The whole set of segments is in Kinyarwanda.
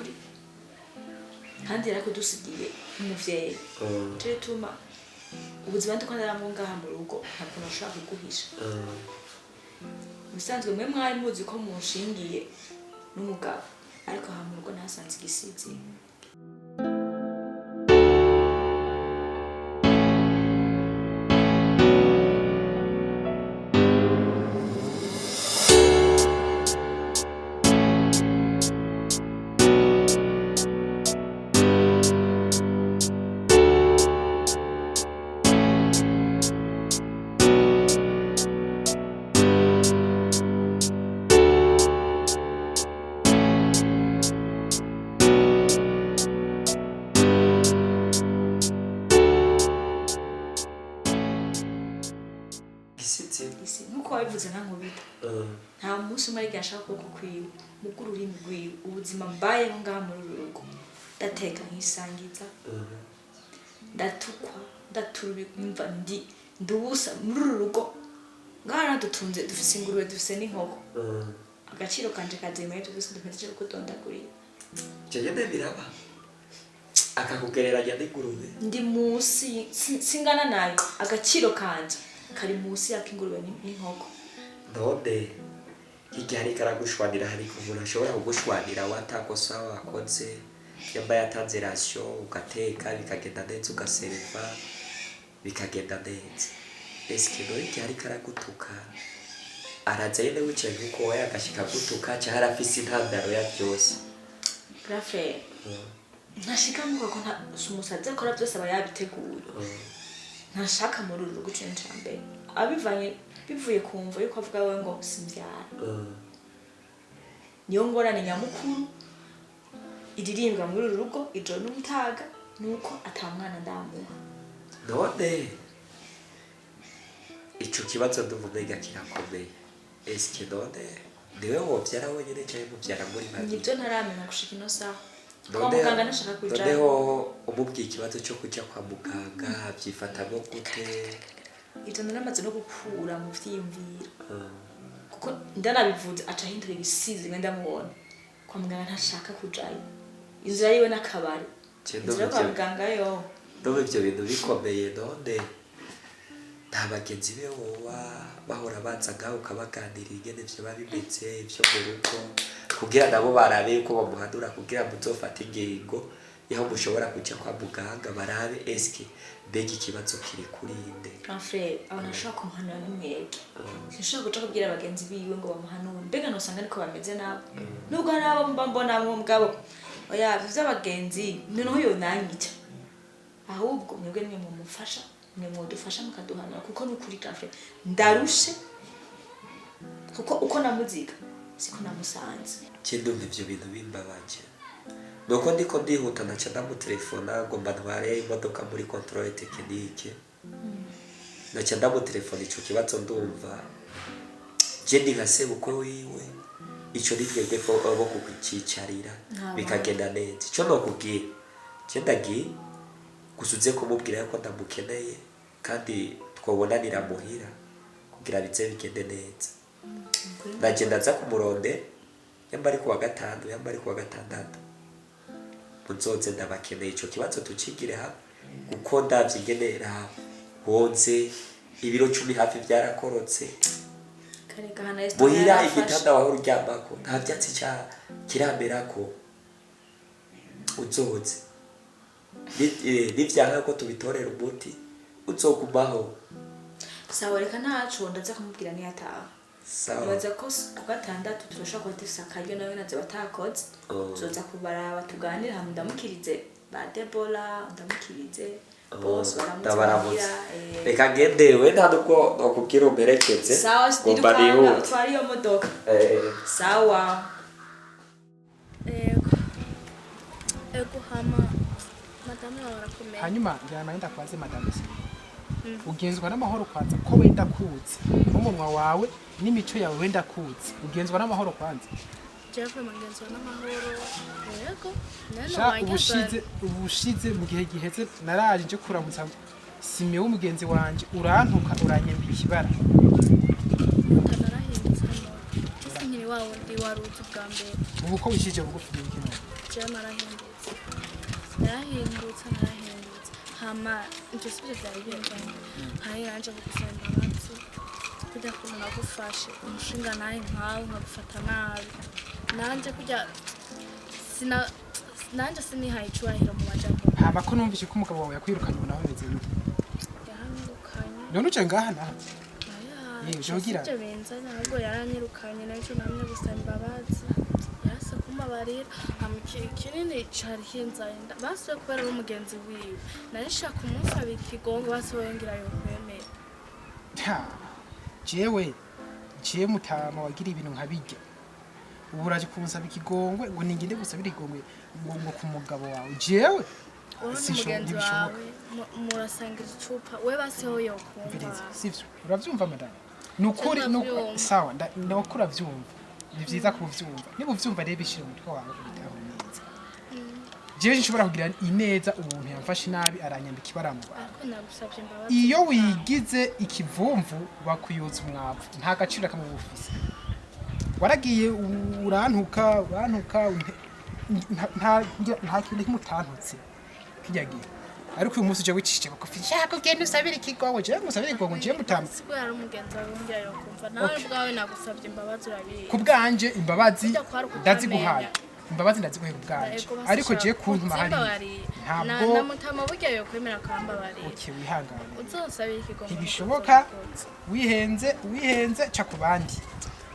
ishuri kandi yarakudusigiye umuvyeyi turi tuma ubuzima ndiko ndaramwo ngaha mu rugo ntabwo nashaka kuguhisha bisanzwe mwe mwari muzi ko munshingiye n'umugabo ariko aha mu rugo nasanze igisizi nuko wabivuze nta nkubita nta munsi umwe ariko ashaka ko kwiwe mukuru ururimi rwiwe ubuzima mbayeho ngaha muri uru rugo ndateka nkisangiza ndatukwa ndaturumva ndubusa muri uru rugo ngaha dutunze dufise ingurube dufise n'inkoko agaciro kanje kazimeye dufise dufise cyo kudondagurira cyagende biraba akakugereranya n'ingurube ndi munsi singana nayo agaciro kanje kari munsi yakingurube n'inkoko none igihari karagushwanira hari kuvura ashobora kugushwanira watakosa wakoze yamba yatanze ratio ugateka bikagenda neza ugaserva bikagenda neza eske no igihari karagutuka araza yene wicaye kuko we agashika gutuka cyahara afise intandaro ya byose grafe ntashika ngo ko nta sumusaze akora byose aba yabiteguye ntashaka muri uru rugo cyane abivanye bivuye kumva yuko avuga we ngo simbyara niyo ngorane nyamukuru iririmbwa muri uru rugo ijoro n'umutaga nuko atamwana ndamuha none ico kibazo ndumvega kirakomeye eske none niwe wovyara wenyene cyane muvyara muri babiri nibyo ntaramenya gushika ino saha kwa muganga nashaka kuja noneho umubwiye ikibazo cyo kujya kwa muganga byifatamo gute ivyo naramaze no gukura mu vyiyumviro kuko ndanabivuze aca hindura ibisizi ngenda ndamubona kwa muganga ntashaka kujayo inzira yiwe n'akabari inzira kwa muganga yo none ivyo bintu bikomeye none nta bagenzi be woba bahora banzaga ukabaganira ingene vyo babimeze ivyo mu rugo kugira nabo barabe yuko bamuhanura kugira muzofate ingingo yaho mushobora kujya kwa muganga barabe eske mbega ikibazo kiri kuri inde frère abana ashaka kumuhanura n'umwege sinshaka guca kubwira abagenzi biwe ngo bamuhanure mbega nosanga niko bameze nabo nubwo hari abo mbona mu mugabo oya vy'abagenzi noneho yo nanyica ahubwo mwebwe nimwe mumufasha nimwe mudufasha mukaduhanura kuko n'ukuri frère ndarushe kuko uko namuziga siko namusanze cyendumva ivyo bintu bimbabaje nuko ndiko ndihuta naca ndamutelefona ngo mbantware imodoka muri controle technique naca ndamutelefona ico kibazo ndumva je ndi ngasebukwe wiwe ico nitwebwe bo kukicarira bikagenda neza ico nokubwira je ndagiye gusuze kumubwira ko ndamukeneye kandi twobonanira muhira kugira bize bigende neza ndagenda nza kumuronde yamba ari kuwa gatanu yamba ari kuwa gatandatu muzoze ndabakeneye ico kibazo tucigire ha kuko ndavyigenera wonze ibiro 10 hafi byarakorotse kareka hana est muhira igitanda waho uryambako nta byatsi cya kiramberako uzoze nivyanka ko tubitorera umuti uzogumaho sawa reka ntacu ndaza kumubwira ni yataha sawa baza ko gatandatu turashaka ko tisakaye nawe naze batakoze tuzoza kubaraba tuganira hamwe ndamukirize ba Debola ndamukirize boss baramutse reka gendewe nta nuko nokubwira umerekeze sawa stirukanga twari yo modoka sawa ego hama madame barakomeye hanyuma njyana yenda kwaze madame ugenzwa n'amahoro kwanza ko wenda kuzi umunwa wawe n'imico yawe wenda kuzi ugenzwa n'amahoro kwanza Jefe magenzwa n'amahoro yego ubushize mu gihe giheze naraje nje kuramutsa Siméon umugenzi wanje urantuka uranyembira ikibara utanarahindutse no nkiri wawe ndi waruzi bwa mbere ubu ko wishije bugufi y'ikino je narahindutse hama ibyo sibyo byari bingana hari nanje gusaba imbabazi kujya kuntu nagufashe umushinga nawe nkawe nkagufata nabi nanje kujya nanje sinihaye icyubahiro mu majambo hama ko numvise ko umugabo wawe yakwirukanye ubu nawe meze bite yaranyirukanye none uje ngaha nawe jogira ibyo benzanya ahubwo yaranyirukanye nacyo namye gusaba imbabazi yase kumabarira kinini cari hinzayenda basuye kubera n'umugenzi wiwe narishaka umusaba ikigongo basoyongera yo kwemera jewe mutama wagira ibintu nkabijya ubu uraje kunsaba ikigongwe ngo ningende gusabira igongwe ngo ku mugabo wawe jewe umugenzi wawe murasanga icupa we baseho yo kumva sivyo uravyumva madame nukuri nuko sawa ndakura vyumva ni vyiza kuvyumva niba uvyumva rero bishire mu mutwe wawe bitaho neza jewe nshobora kugira ineza umuntu yamfashe nabi aranyambika ibaramu ariko nagusabye imbabazi iyo wigize ikivumvu bakuyuza umwavu nta gaciro kamwe bufise waragiye urantuka nta kintu kimutantutse kijyagiye ariko uyu munsi je wicishije bakofi shaka ugenda usabira ikigongo je musabira ikigongo je mutama siko yari umugenzi wawe ngira yo kumva nawe bwawe nagusabye imbabazi urabiye ku bwanje imbabazi ndaziguhaye imbabazi ndaziguhaye ku bwanje ariko je kuntuma hari ntabwo namutama burya yo kwemera kamba bari okay wihangane uzosabira ikigongo ibishoboka wihenze ca ku bandi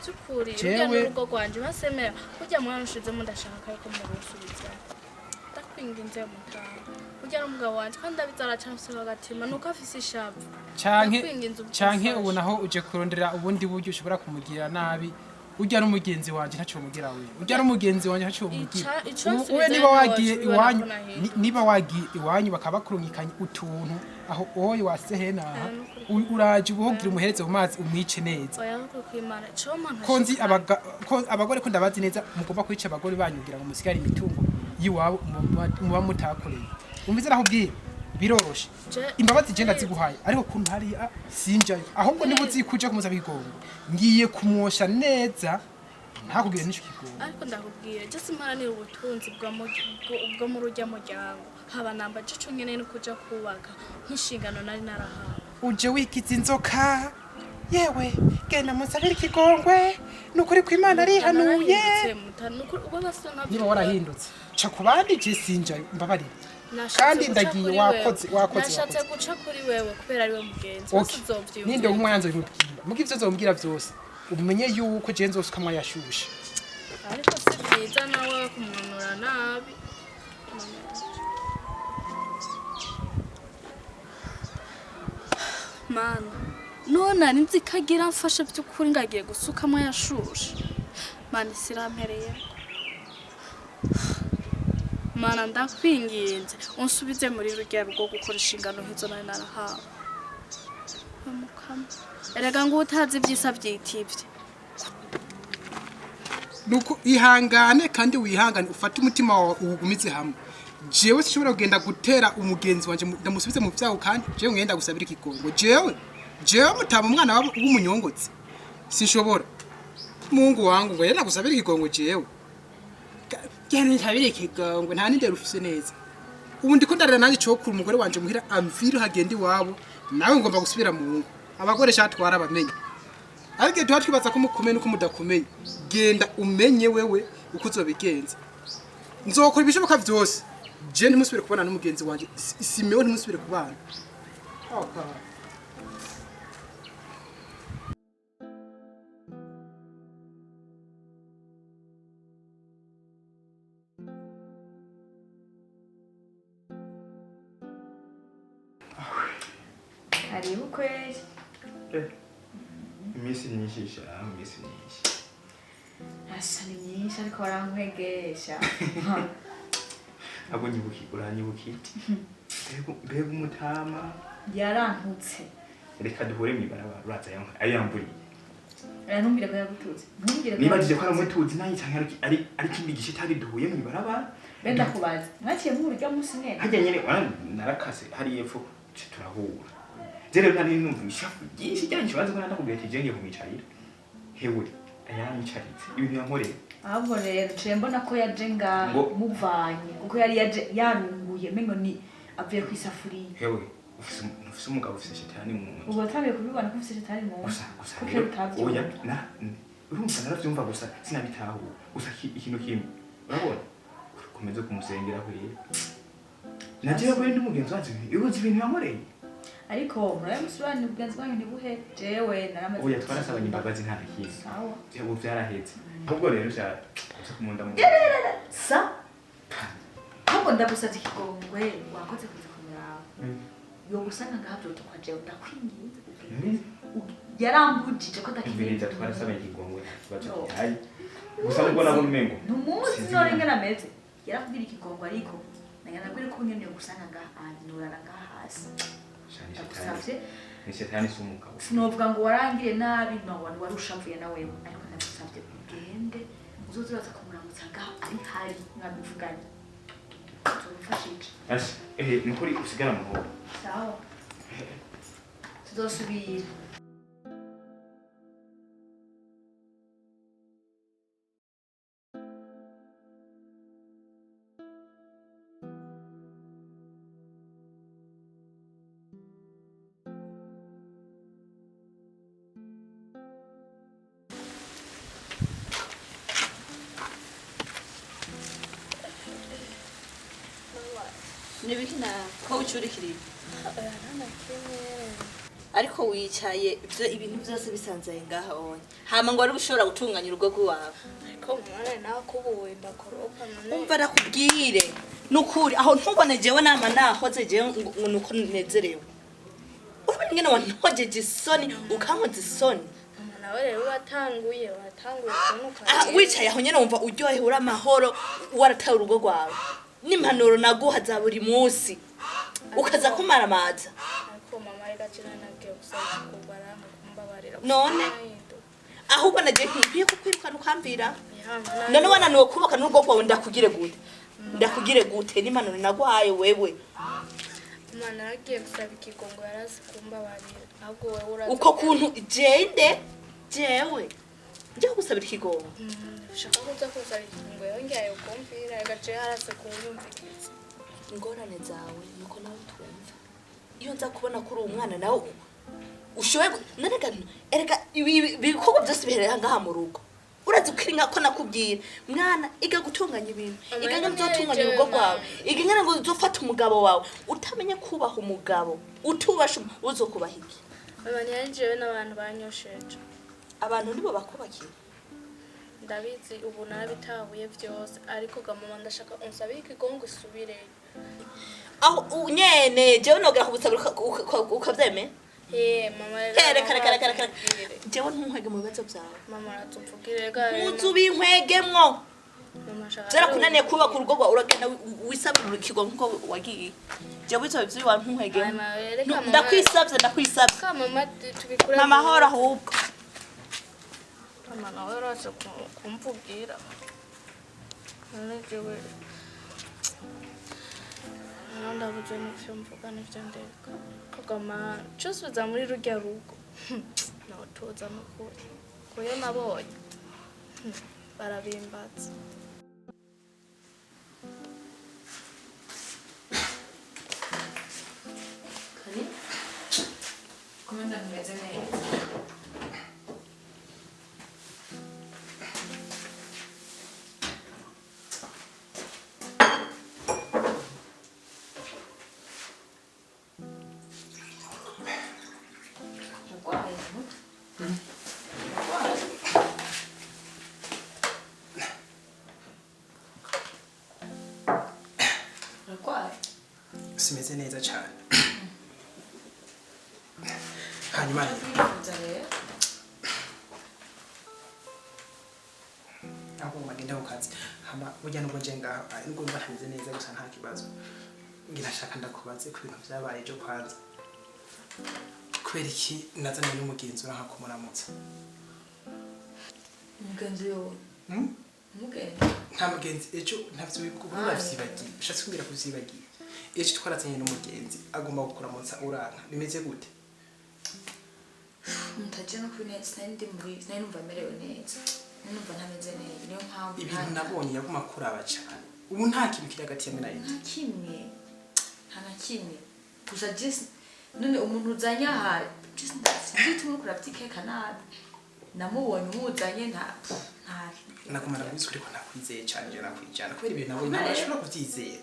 cyukuri ujya n'urugo rwanje basemera kujya mwana ushizemo ndashaka yuko murusubiza ndakwinginze mutama ujya n'umugabo wanje kandi abizara cyangwa bagatima nuko afise ishavu canke ubu naho uje kurondera ubundi buryo ushobora kumugira nabi ujya n'umugenzi wanje ntaco mugira wewe ujya n'umugenzi wanje ntaco mugira we niba wagiye iwanyu bakabakurungikanye utuntu aho oye wasehena uraje ubuhogira umuhereze mu mazi umwice neza konzi abagore ko ndabazi neza mugomba kwica abagore banyugira ngo musigare imitungo yiwabo muba mutakoreye umvize naho bwiye biroroshe imbabazi je ndaziguhaye ariko kuntu hari sinjayo ahubwo niba uzikuja kumuza bigongo ngiye kumwosha neza ntakubwire n'icyo kigongo ariko ndakubwire je simparanira ubutunzi bwo mu rujya muryango haba namba cico nyene no kuja kubaka nk'inshingano nari narahawe uje wikiza inzoka yewe genda musabira ikigongwe nukuri ko Imana ari hanuye niba warahindutse ca kubandi je sinjayo mbabarira kandi ndagiye wakoze nashatse guca kuri wewe kubera ari we mugenzi uzovyumva ninde umwanzo y'ubwira muko ivyo zombwira vyose umenye yuko je nzosukamwa yashushe ariko si byiza nawe kumunura nabi mana none nzi kagira mfasha by'ukuri ngagiye gusukamwa yashushe mana sirampereye mana ndakwinginze unsubize muri rujya rwo gukora inshingano nk'izo nari narahawe mukama erega ngo utazi ibyisa byitivye nuko ihangane kandi wihangane ufate umutima wawe ugumize hamwe jewe sishobora kugenda gutera umugenzi wanje ndamusubize mu vyaho kandi jewe ngenda gusabira ikigongo jewe mutaba umwana wabo w'umunyongotsi sinshobora mungu wangu ngo yenda gusabira ikigongo jewe cyane ntabire ikigongo nta ninde rufise neza ubu ndiko ndarira nanjye cokura umugore wanje muhira amvira hagenda iwabo nawe ngomba gusubira mu ngo abagore cyatwara bamenye ariko tuba twibaza ko mukomeye nuko mudakomeye genda umenye wewe uko uzobigenza nzokora ibishoboka byose je ntimusubire kubana n'umugenzi wanje Siméon ntimusubire kubana Karibu kweli. Imisi nyinshi imisi nyinshi. Asa ni nyinshi ariko warankwegesha. Abo nyibuki uranyibuki. Mbega umutama. Yarantutse. Reka duhure mwibarabara uraza ayamburiye. Ntumbire ko yagututse. Ntumbire ko. Nibajije ko aramutuzi nayi cyangwa ari kindi gice tari duhuye mwibarabara. Benda kubaza. Mwaciye mu buryo musi nene. Hajya nyene narakase hari yepfo turahura. Zero nari numva ishafu byinshi cyane kibazo ko ndakubwiye ati jenge kumwicarira. Hewe ayanyicaritse ibintu yankoreye ahubwo rero ciye mbona ko yaje ngaho muvanye kuko yari yaje yarunguye mengo ni avuye ku isafuriya hewe ufise umugabo ufise shetani mu nzu ubu watangiye kubibona ko ufise shetani mu nzu gusa kuko utavyo oya urumva naravyumva gusa sinabitaho gusa ikintu kimwe urabona komeze kumusengera kuri nagiye kuri n'umugenzi wanje ubuzi ibintu yankoreye ariko murayamusobanurira ubwenzi bwanyu ntibuhe jewe naramaze oya twarasabanye imbabazi nta kintu sawa ubu byarahetse ahubwo rero uza kumunda mu sa ahubwo ndagusavye ikigongwe wakoze kuza kumuraba yogusanga ngahavyo tukwa jewe ndakwingiza yarambujije ko ndakibiriza twarasabanye ikigongwe baje hayi gusa ngo nabona umengo numuzi none ngena ameze yarakubwira ikigongwe ariko nagambwira ko nyene yogusanga ngaha nurara ngaha hasi ndagusavye ni shetani sumuka sinovuga ngo warangire nabi nabone warushavuye na wewe ariko ndagusavye ugende uzoza kumuramutsa ngaho ari hari mwabivuganye tuzofashije nukuri usigara mu rugo sawa tuzosubira Nibikina ko ucurikiriye ariko wicaye ibintu byose bisanzaye ngaha onye hama ngo ari gushobora gutunganya urugo rwawe ariko mwana nawe kubuwe ndakoroka none umva nakubwire nukuri aho ntubone jewe nama nahoze jewe ngo nuko nezerewe urabona ingene wantogeje isoni ukankoza isoni nawe rero watanguye kunuka wicaye aho nyene wumva uryohe uri amahoro warataye urugo rwawe n'impanuro naguha za buri munsi ukaza kumara amaza ariko mama reka cyane nabwiye gusaba kubara kumbabarira none ahubwo nagiye nkwiye kukwirukana ukambira none wananiwe kubaka n'urugo rwawe ndakugire gute n'impanuro naguhaye wewe mama nagiye gusaba ikigongo yarazi kumbabarira ahubwo wewe urazi uko kuntu jewe njye gusabira ikigongo ushaka kuza kusaba ikigongo yongeye ukumvira agace harase kunyumvikiza ingorane zawe nuko nawe twumva iyo nza kubona kuri umwana nawe ushoboye erega ibikorwa byose biherera ngaha mu rugo urazi ukiringa ko nakubwira mwana iga gutunganya ibintu iga ngo uzotunganya urugo rwawe iga ngana ngo uzofata umugabo wawe utamenye kubaha umugabo utubasha uzokubaha iki mama yanjewe n'abantu banyosheje abantu nibo bakubakira ndabizi ubu narabitahuye byose ariko gamama ndashaka unsabire ikigongo isubire aho nyene jewe nogera kubusabira ukavyeme mama reka jewe ntunkwege mu bibazo byawe mama ratupfugire ga uzubinkwegemo mama shaka zara kunaniye kubaka urugo rwawe uragenda wisabira ikigongo nko wagiye jewe ivyo bivyo wantunkwegemo ndakwisavye mama tubikure mama hora ahubwo mama nawe raje kumvugira none jewe ndabuze n'ivyo mvuga n'ivyo ndeka kagama cyose uza muri rujya rugo notoza n'ukuri kuyo nabonye barabimbatse kani komenda kumeze neza simeze neza cyane hanyuma aho magenda ku kazi hama burya nubwo nje ngaho nubwo mba ntameze neza gusa nta kibazo ngirashaka ndakubaze ku bintu byabaye byo kwanza kubera iki nazanye n'umugenzi uri nka kumuramutsa umugenzi yo umugenzi nta mugenzi ejo ntavyo bikubura vyibagiye ushatse kumbwira kuvyibagiye ejo twarazanye n'umugenzi agomba gukuramutsa uranka bimeze gute mutaje no kuri neza nari ndi muri nari numva merewe neza numva ntameze neza niyo mpamvu ibintu nabonye yaguma kuraba cyane ubu nta kintu kiri hagati ya mina nta kimwe gusa just none umuntu uzanye aha just ndituma kuri aptike nabi namubonye umuzanye nta nakumara kubizwe ariko nakwizeye cyane je nakwijana kubera ibintu nabonye nabashobora kubyizera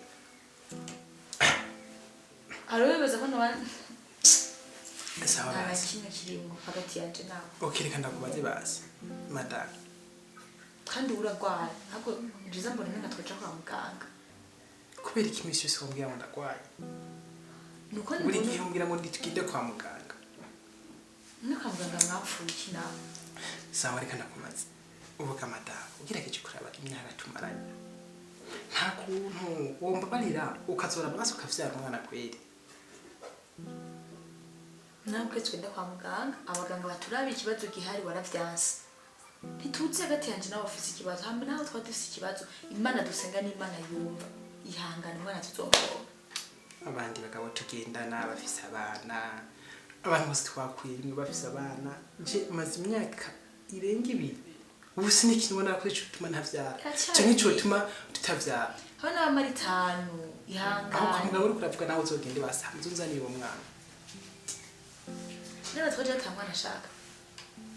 arobeza ko nabandi sawa nta kimwe kirimo hagati yanje nawe okay reka ndakubaze basi madam kandi uragwaye ahubwo njiza mbona ninga twaca kwa muganga kubera iki imisi yose wambwira ngo ndagwaye nuko buri gihe umbwira ngo nditugide kwa muganga ni kwa muganga mwapfuye iki nawe sawa reka ndakumaze uvuga madam ugerageje kuraba imyaka tumaranye nta kuntu wumva barira ukazora amaso ukavyara umwana kweri nabwe twenda kwa muganga abaganga baturabe ikibazo gihari waravyanse ntituzi hagati yanje nawe ufise ikibazo hamwe nawe twaba dufise ikibazo imana dusenga n'imana yumva ihangana umwana tuzomukora abandi bagabo tugendana bafise abana abantu bose twakwiye rimwe bafise abana je maze imyaka irenga ibiri ubu siniki nibona ko ico tuma ntavyara canke ico tuma tutavyara hano n'abamara 5 aho ihangana kwa muganga uri kuravuga nawe uzogende basanze unzaniye uwo mwana none twaje atamwana ashaka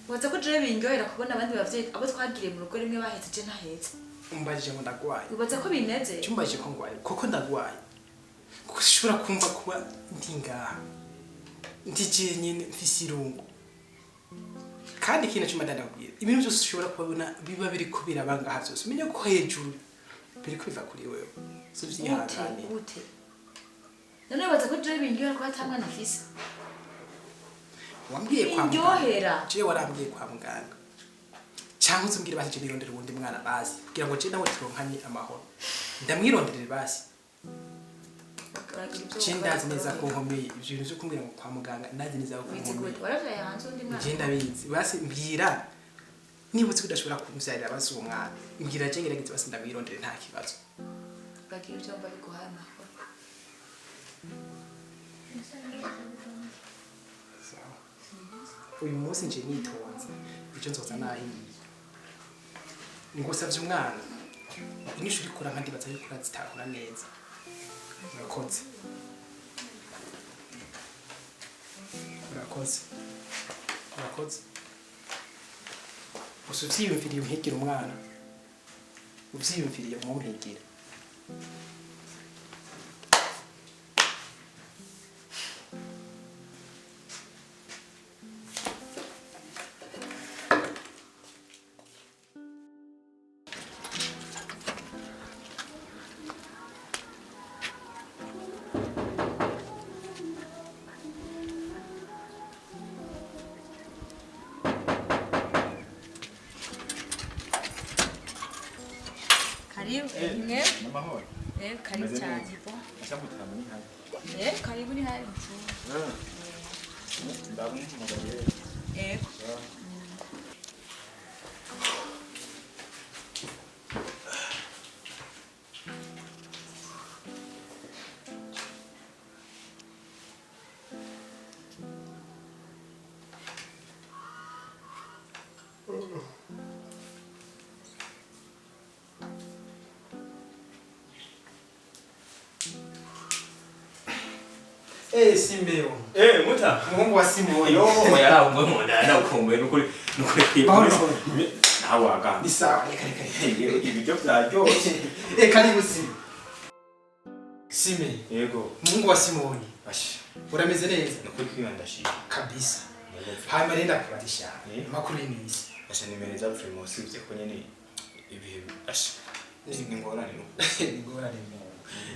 waza ko jewe bingoyera kubona abandi bavyeyi abo twagiriye mu rugo rimwe bahetse je ntahetse umbajije ngo ndagwaye ubaza ko bineze cyumbajije ko ngwaye koko ndagwaye kuko sishobora kumva kuba ndi ngaha ndi jenyine mfise irungu kandi ikintu cyuma ndandabwira ibintu byose ushobora kubona biba biri kubira bangaha byose umenye ko hejuru biri kwiva kuri wewe uvyihangane ute none waza ko jewe bingoyera ko atamwana afise wambwiye kwa muganga je warambwiye kwa muganga cyangwa uzumbwire basi je nirondera ubundi mwana basi kugira ngo je nawe turonkanye amahoro ndamwironderere basi je ndazi neza ko nkomeye ibintu byo kumbwira ngo kwa muganga ndazi neza ko nkomeye waravyaye hanze undi mwana je ndabizi basi mbwira nibutse kudashobora kumvyarira basi uwo mwana mbwira je ngerageze basi ndamwirondere nta kibazo bagira icyo mba biguhaye amahoro uyu munsi nje nitonze icyo nzoza nahiye ngusavye umwana inyishu uri kura kandi baza bikura zitakura neza urakoze gusa uvyiyumviriye umuhigira umwana uvyiyumviriye umuhigira karibu Namahoro. karibu cyane bo Acyamutama ni hano. karibu ni hari Ndabona umugabo. Siméon. Muta. Mungu wa Siméon. Yo, yarangwe mu ndana ukumbuye nukuri Pawulo. Nawe aga. Ni sawa, reka. Ibyo byaryoshe. Karibu Siméon. Yego. Mungu wa Siméon. Ashi. Urameze neza? Nukuri kwiyandashira. Kabisa. Hanyuma renda kubarisha. Makuru y'imisi. Asha nimereza Primus ivye ko nyene ibihe ashi. Ni ngorane nuko.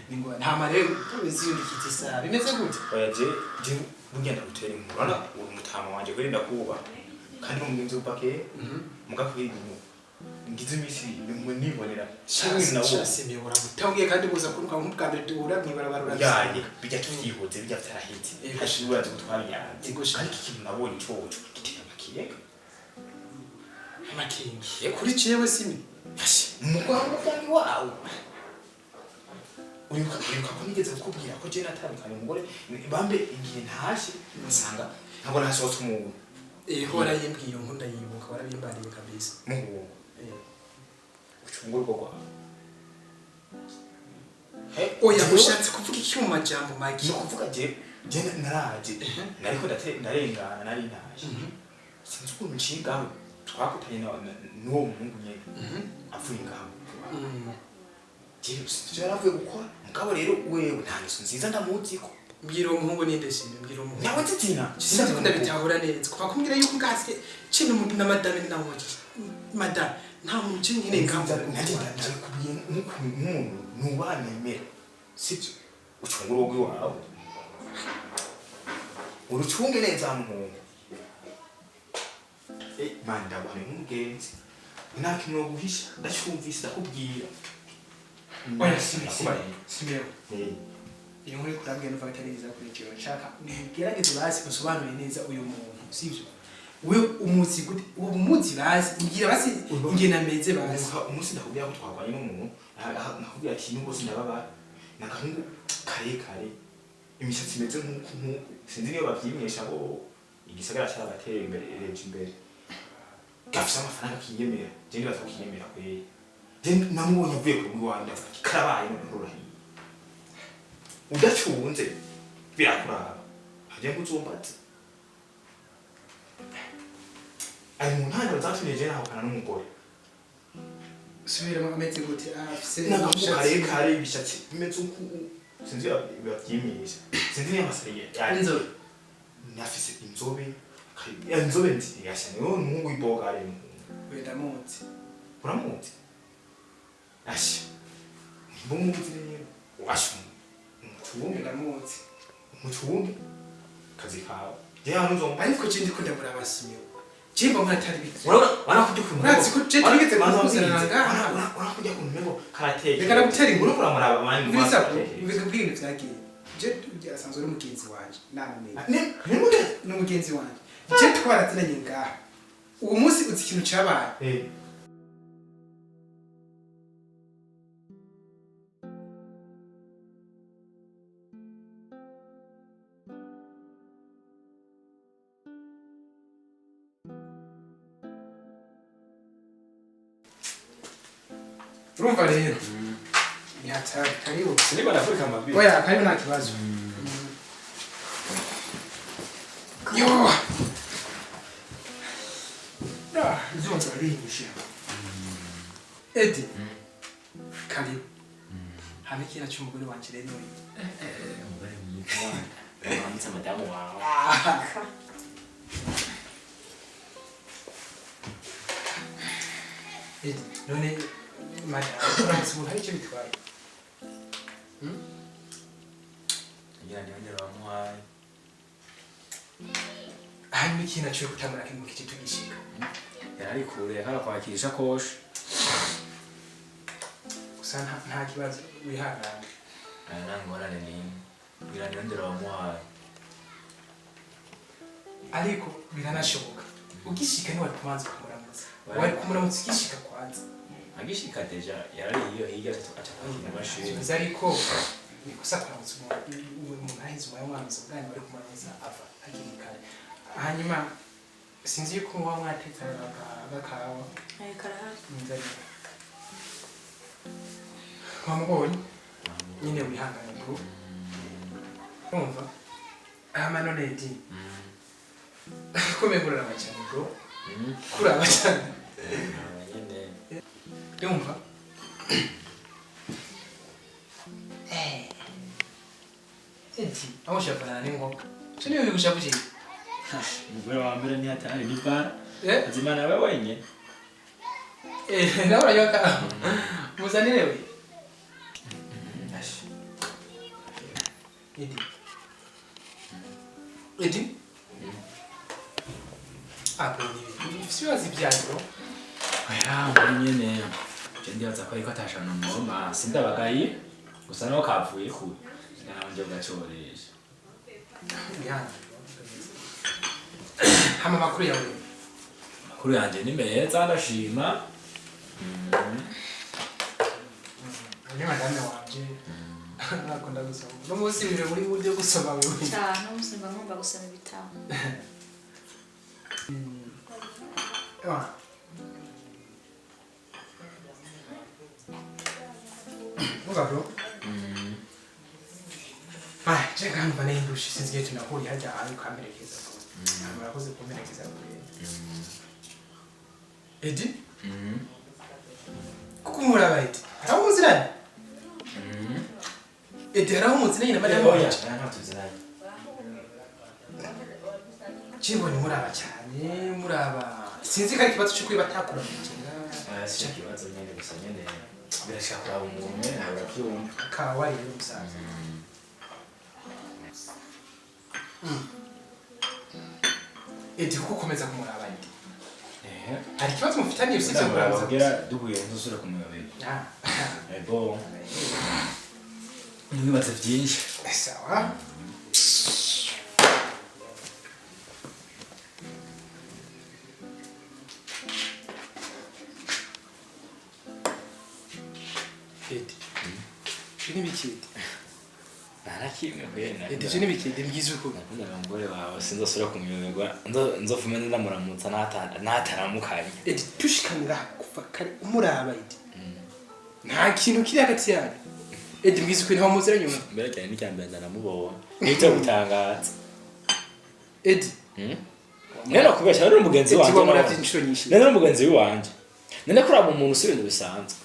Ningwa nta marero biziyundikitse sabe bimeze gute oyaje je bugenda gutera inkuru uri mutama wanje kuri ndakuba kandi umugenzi upake mugakwiye ibintu ngize imisi nibonera shimwe nawo Siméon urabutangiye kandi buza kuruka nk'ubwa mbere duhura mwibarabara yaye bijya tuyihoze bijya byarahitse hashibura gutwara yanze kandi ikintu nabonye cyo gitera makiyeka amakingi kuri ciyewe Siméon mugwango kandi wawe uribuka ko nigeze kukubwira ko je natandukanye umugore bambe igihe ntashe nsanga ntabwo nasohotse umuntu hora yimbwiye nkunda yibuka warabimbariye kabisa muhungu ucungurwa kwa oya mushatse kuvuga icyuma jambo magi no kuvuga je naraje nariko ndarengana nari naje sinzi ukuntu nshingaho twakutanye n'uwo muhungu nyene avuye ngaho je sinzi yaravuye gukora mugabo rero wewe nta ngeso nziza ndamuziko mbwira uwo muhungu ninde sine mbwira umuhungu nawe titina sinzi ko ndabitahura neza kuva kumbwira yuko ngase kintu umuntu na madame namuje madame nta muntu cyingine ngambo naje kubiye nk'umuntu nubanemera sibyo ucungura ubwo wawe urucunge neza muhungu manda bane nk'umugenzi nta kintu no guhisha ndacyumvise ndakubwira oya Siméon iyo nkuri kurabwira nuva bitariza kuri cyo nshaka ngerageze basi usobanure neza uyu muntu sivyo we umuzi gute uwo muzi basi ngira basi ingena meze basi umunsi ndakubwira ko twakwanye n'umuntu nakubwira ati nubwo sindababa nakahungu kare imishatsi imeze nk'uku sinzi niyo bavyimyesha bo igisagara cy'abateye imbere gafise amafaranga kiyemera je ndibaza kiyemera kwe je namubonye avuye ku Rwanda karabaye n'ururahi udacunze birakuraba hagiye kuzumbatse ari mu ntangiriro zatumye je nahukana n'umugore subira mu ameze gute afise kare ibishatsi bimeze uku sinzi bavyimyesha sinzi niyo masariye inzobe nafise inzobe nzi yashane wo n'umuhungu w'ibogare wenda munsi uramuzi asha nimbumuzi rero washa umucunge kazi kawe je hano nzomba ariko je ndiko ndabura abasimiyo jimba mwatari biki wana kujya ku urazi ko je twigeze kuzana ngaha wana kujya ku ntego karateye reka nagutera inkuru kuramuraba abandi mbisa bivuga bw'ibintu vyagiye je asanzwe ari umugenzi wanje namenye ni umugenzi wanje je twarazinanye ngaha uwo munsi uzi ikintu cabaye urumva rero yatari karibu niba nafurika amabi oya karibu nta kibazo yo zonza rinyishe Edi karibu hame kina cy'umugore wanje rero umugore mwiza wanditse madamu wawe Edi none madame hari icyo bitwaye ngira ndiye bamuhaye hanyuma ikintu cyo kutamara kintu kitu gishika yarari kure kara kwakisha koshe gusa nta kibazo wihangana nangorane nini ngira ndiye bamuhaye ariko biranashoboka ugishika ni wari kumanza kumuramutsa wari kumuramutsa ugishika kwanza agishika deja yarari iyo hirya acha kwa mashini ariko nikosa kuramutsa umuntu ahize umwamwiza ubwanyu bari kumuramutsa ava hakiri kare hanyuma sinzi yuko muba mwatetse agakawa karahari wamubonye nyine wihangane bro umva none Edi komeye kurara cyane bro kuraba cyane yumva Edi aho ushafana n'inkoka cyo niyo bigushavuye umugore wa mbere ni hatari ni bara azimana we wenye nawe urayaka muzanire we Edi ni siwazi byaro aya nyene je ndibaza ko ariko atashana ngoma sindabagaye gusa no kavuye ku nanje gacoresha hama makuru yawe makuru yanje ni meza ndashima ni madame wanje nakunda gusoma no munsi bire muri buryo gusoma wewe cyane umusanga ngomba gusoma ibitabo Mugabo. Jenga mva nindusha sinzi igihe tunahuriye hajya ahantu ukamerekeza ko. Murakoze kumerekeza kure. Edi? Kuko muraba Edi. Haraho muziranye? Edi haraho muziranye na Mariya Moya? Nta tuziranye. Chimboni muraba cyane, muraba. Sinzi ko ari kibazo cyo kwiba takura mukira. Si kibazo nyene gusa nyene. Birashaka kuraba umuntu urabyumva. Kawa rero musaza. Edi kuko komeza kumuraba Edi. Hari kibazo mufitanye usibye murabaza. Ndabwira duhuye ntuzura kumuyobera. Ego. Nibibaza byinshi. Sawa. Edi. Shini bikiti. Narakimwe kwena. Edi shini bikiti mgize uko. Nakunda ngore wawe sinzosura kumuyobera. Nzofume ndamuramutsa nataramukanye. Edi tushikanira kuva kare umuraba Edi. Nta kintu kiri hagati yanyu. Edi mgize uko ntaho muzira nyuma. Mbere cyane n'icyambere ndaramubonye. Nicyo gutangaza. Edi. Nena kubesha ari umugenzi wanje. Edi wamuravye inshuro nyinshi. Nena umugenzi wanje. Nena kuraba umuntu usubira bisanzwe.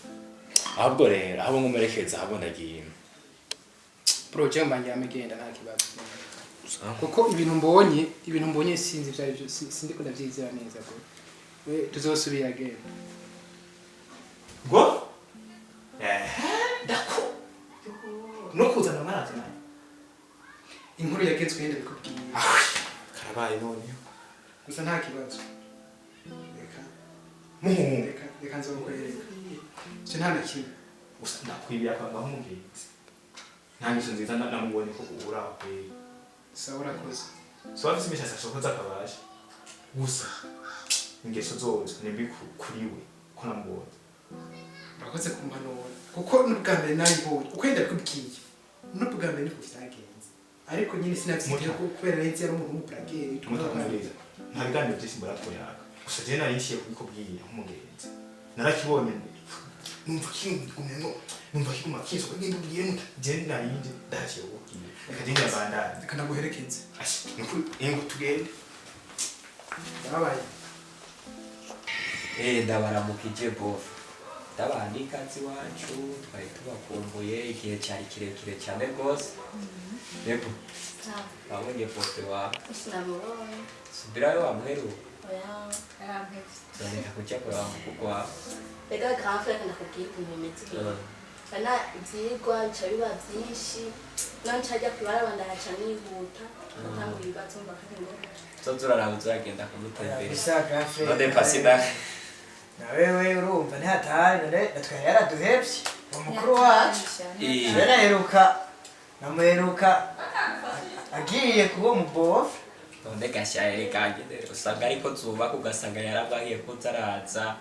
Ahubwo rero abo ngomerekeza abo ndagiye. Proje mbanje amegenda nta kibazo. Kuko ibintu mbonye sinzi byari byo sindi ko ndavyizera neza ko. We tuzosubira again. Ngo? Dako. No kuzana amazi nayo. Inkuru yagezwe yende bikubwiye. Karabaye none. Gusa nta kibazo. Reka. Reka nzokorereka. Cyo nta nakimwe. Gusa ndakwibira kwanga umugenzi. Nta ngiso nziza namubonye ko uraho. Sawa urakoze. So afite imishasa sokoza kabasha. Gusa ingeso zose nimbi kuriwe ko namubonye. Urakoze kumpanura. Kuko n'ubwambere nabibonye. Ukwenda bikubwiye. N'ubwambere niko byagenze. Ariko nyine sinavyigiye ko kubera nzi ari umuntu w'umuprageri tumutamurira. Nta biganiro byinshi mbarakoyaga. Gusa je narishiye kubikubwira nk'umugenzi. Narakibonye numva kingumengo numva kiguma kiso kugenda ubwiyemo je narinde ndashye ubukire. Akagenda bandana. Reka naguherekeze. Ashi nuko ingo tugende. Babaye. Ndabaramukije bofu. Ndabandika nzi wacu twari tubakumbuye igihe cyari kirekire cyane gose. Yego. Babonye bofu wawe. Sinamubonye. Subirayo wamweru. Oya, arampevye. Ndandika kujya kwa mukuru wawe. Reka kafe ndakubwira ukuntu bimeze igihe. Bana ivyigwa bica biba vyinshi. Nancajya kubara bandahaca nihuta. Ntango ibibazo mbakanye. Tuzuraraba turagenda kumutembera. Bisaka Fred. None pasida. Na wewe urumva ni hatari none natwe yaraduhevye. Umukuru wacu. Namuheruka agiye kuba umubofu. None gashaye kagende usanga ariko zuba kugasanga yarabahiye kuzaraza.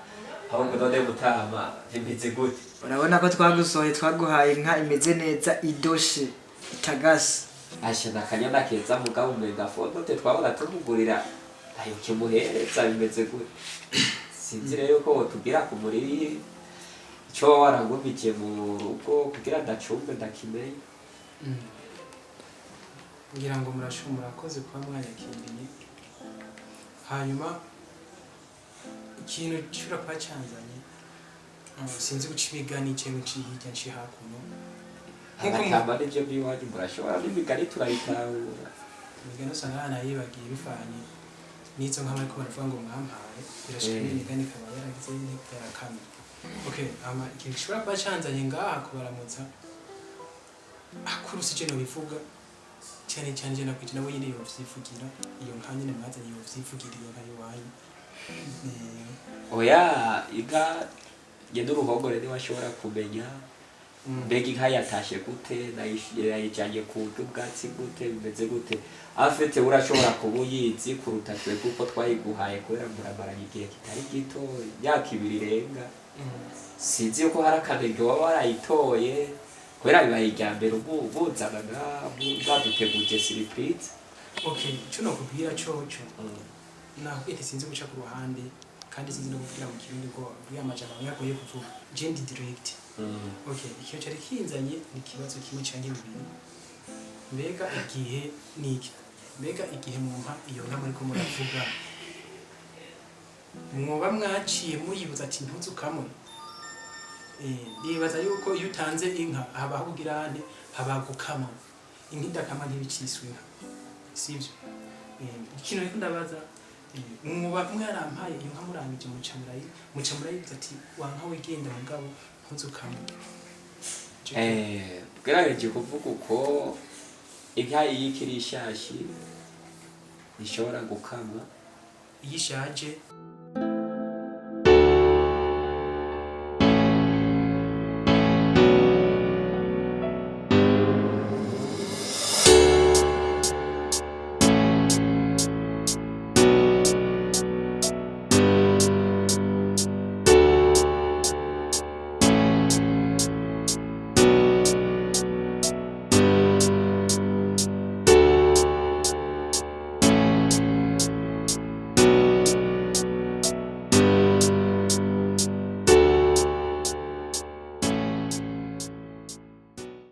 Ahubwo none butama bimeze gute? Urabona ko twagusohoye twaguhaye inka imeze neza idoshe itagasa. Asha nakanyana keza mugabo umenga foto te twabona tumugurira ayo kimuhereza bimeze gute? Sinzi rero ko tugira ku muriri cyo waragumikiye mu rugo kugira ndacumbe ndakimenye. Ngira ngo murakoze kwa mwanyakiriye. Hanyuma ikintu cyura kwa cyanzanye sinzi guca imigani cyangwa ncihijya nci hakuno. Nk'uko n'ibyo biwaje murashobora n'imigani turayitahura. Imigani usanga abana yibagiye bivanye n'izo nk'abari ko baravuga ngo mwampaye birashika imigani ikaba yaragize n'ibyarakame. Okay, ikintu cyura kwa cyanzanye ngaha kubaramutsa akuruse je no bivuga cyane cyane je nakwije nabo nyine yovyivugira iyo nka nyine mwazanye yovyivugira iyo nka yowaye. Oya iga genda uruhogore ni washobora kumenya mbega inka yatashe gute nayijanye ku bwatsi gute bimeze gute afite urashobora kubuyizi kuruta twe kuko twayiguhaye kubera muramaranye igihe kitari gito myaka 2 irenga. Sinzi ko hari akanego waba warayitoye kubera bibaye iryambere ubuzanaga baduteguje surprise. Okay, cyo no kubwira cyoco nakubwiye sinzi guca ku ruhande kandi sinzi no kuvugira mu kirundi ngo uriya majambo yagoye kuvuga jendi direct okay ikiyo cyari kinzanye ni kibazo kimwe cyangwa bibiri mbega igihe niki mbega igihe mumpa iyo nka muri ko muravuga mwoba mwaciye muyibuza ati ntuzukamwe nibaza yuko iyo utanze inka haba hubugirane haba gukama inka idakama ntibiciswe sivyo ikintu ariko ndabaza mwoba mwarampaye iyo nka murangije mucamurayibuza ati wanka wigenda mugabo ntuzukamwe bwarageje kuvuga uko inka iyi ikiri ishashi ishobora gukama iyishaje